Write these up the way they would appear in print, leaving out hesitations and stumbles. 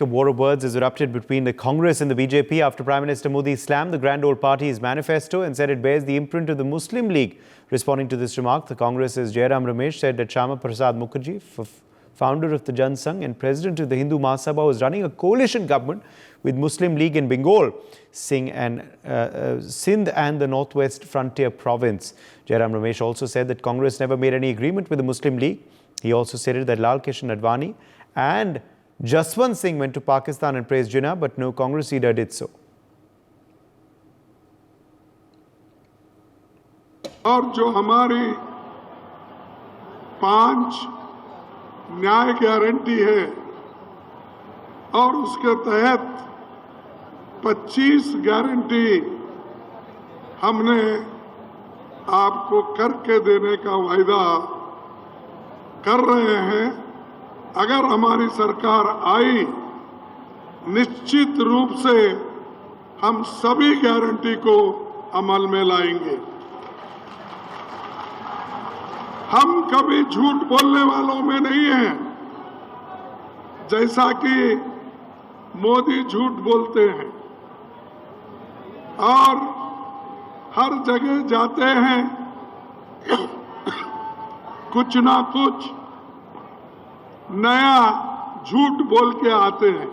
A war of words has erupted between the Congress and the BJP after Prime Minister Modi slammed the Grand Old Party's manifesto and said it bears the imprint of the Muslim League. Responding to this remark, the Congress's Jairam Ramesh said that Shyama Prasad Mukherjee, founder of the Jan Sangh and president of the Hindu Mahasabha, was running a coalition government with Muslim League in Bengal, Sindh and the Northwest Frontier Province. Jairam Ramesh also said that Congress never made any agreement with the Muslim League. He also stated that Lal Krishan Advani and Jaswant Singh went to Pakistan and praised Jinnah, but no Congress leader did so. और जो हमारी 5 न्याय guarantee है और उसके तहत 25 guarantee हमने आपको करके देने का वायदा कर रहे हैं। अगर हमारी सरकार आई, निश्चित रूप से हम सभी गारंटी को अमल में लाएंगे। हम कभी झूठ बोलने वालों में नहीं हैं, जैसा कि मोदी झूठ बोलते हैं और हर जगह जाते हैं, कुछ ना कुछ नया झूठ बोल के आते हैं।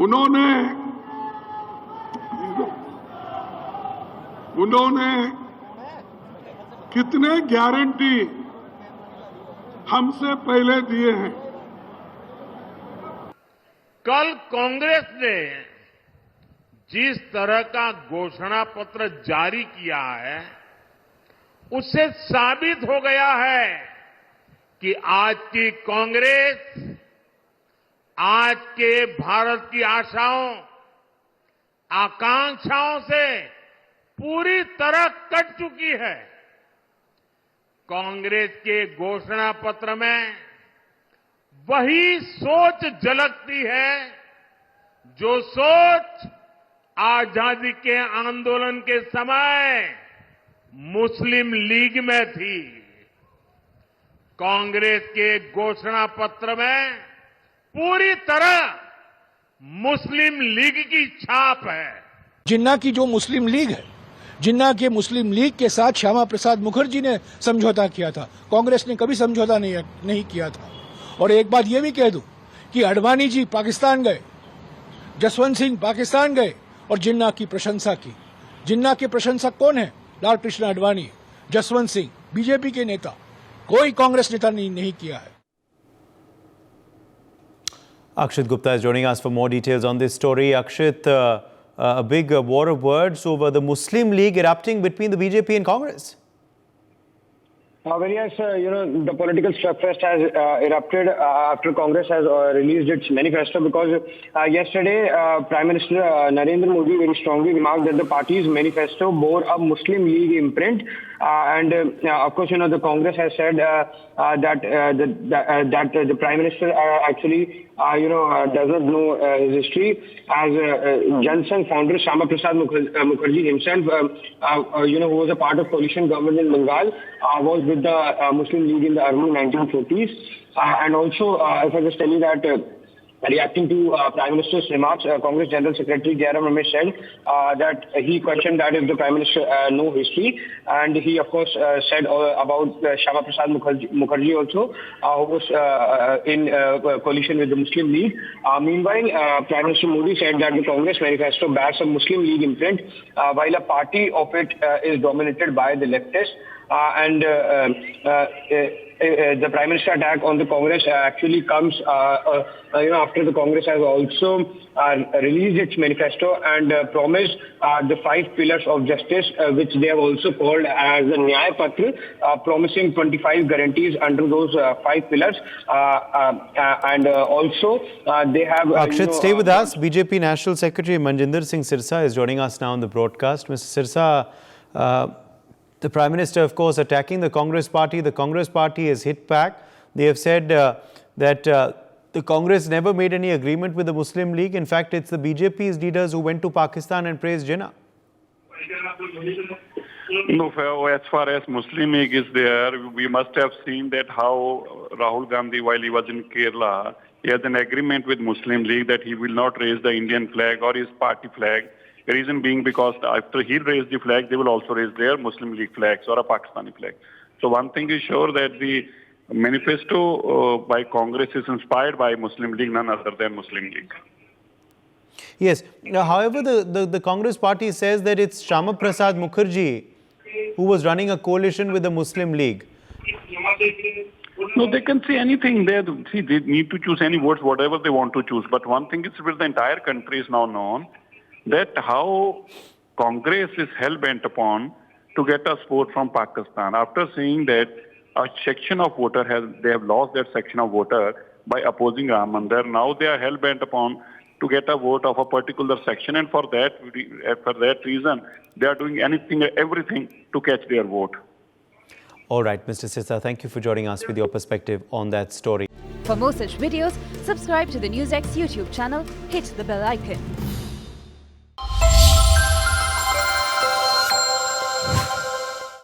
उन्होंने कितने गारंटी हमसे पहले दिए हैं। कल कांग्रेस ने जिस तरह का घोषणा पत्र जारी किया है, उससे साबित हो गया है कि आज की कांग्रेस आज के भारत की आशाओं, आकांक्षाओं से पूरी तरह कट चुकी है। कांग्रेस के घोषणा पत्र में वही सोच झलकती है जो सोच आजादी के आंदोलन के समय मुस्लिम लीग में थी। कांग्रेस के घोषणा पत्र में पूरी तरह मुस्लिम लीग की छाप है। जिन्ना की जो मुस्लिम लीग है, जिन्ना के मुस्लिम लीग के साथ श्यामा प्रसाद मुखर्जी ने समझौता किया था। कांग्रेस ने कभी समझौता नहीं किया था। और एक बात ये भी कह दूं कि अडवाणी जी पाकिस्तान गए, जसवंत सिंह पाकिस्तान गए और जिन्ना की प्रशंसा की। जिन्ना के प्रशंसक कौन है? लाल कृष्ण आडवाणी, जसवंत सिंह, बीजेपी के नेता। कोई कांग्रेस नेता नहीं किया है। Akshit Gupta is joining us for more details on this story. Akshit, a big war of words over the Muslim League erupting between the BJP and Congress. Well, yes, the political slugfest has erupted after Congress has released its manifesto because yesterday Prime Minister Narendra Modi very strongly remarked that the party's manifesto bore a Muslim League imprint. And of course, the Congress has said that the Prime Minister actually, does not know his history. As Jan Sangh founder Shyama Prasad Mukherjee himself, who was a part of coalition government in Bengal, was with the Muslim League in the early 1940s. And also, if I just tell you that reacting to Prime Minister's remarks, Congress General Secretary Jairam Ramesh said that he questioned that if the Prime Minister know history, and he of course said about Shyama Prasad Mukherjee also, who was in coalition with the Muslim League. Meanwhile, Prime Minister Modi said that the Congress manifesto bears a Muslim League imprint, while a party of it is dominated by the leftists. And the Prime Minister attack on the Congress actually comes after the Congress has also released its manifesto and promised the 5 pillars of justice, which they have also called as the Nyaya Patra, promising 25 guarantees under those 5 pillars. And also they have... Akshit, stay with us. BJP National Secretary Manjinder Singh Sirsa is joining us now on the broadcast. Mr. Sirsa, the Prime Minister, of course, attacking the Congress Party. The Congress Party has hit back. They have said that the Congress never made any agreement with the Muslim League. In fact, it's the BJP's leaders who went to Pakistan and praised Jinnah. No, as far as Muslim League is there, we must have seen that how Rahul Gandhi, while he was in Kerala, he has an agreement with Muslim League that he will not raise the Indian flag or his party flag. The reason being because after he raised the flag, they will also raise their Muslim League flags or a Pakistani flag. So one thing is sure that the manifesto by Congress is inspired by Muslim League, none other than Muslim League. Yes. However, the Congress party says that it's Shyama Prasad Mukherjee who was running a coalition with the Muslim League. No, they can say anything. They need to choose any votes, whatever they want to choose. But one thing is, with the entire country is now known that how Congress is hell-bent upon to get a support from Pakistan. After seeing that a section of voter they have lost that section of voter by opposing Ram Mandir, now they are hell-bent upon to get a vote of a particular section, and for that reason, they are doing anything, everything to catch their vote. All right, Mr. Sirsa, thank you for joining us with your perspective on that story. For more such videos, subscribe to the NewsX YouTube channel, hit the bell icon.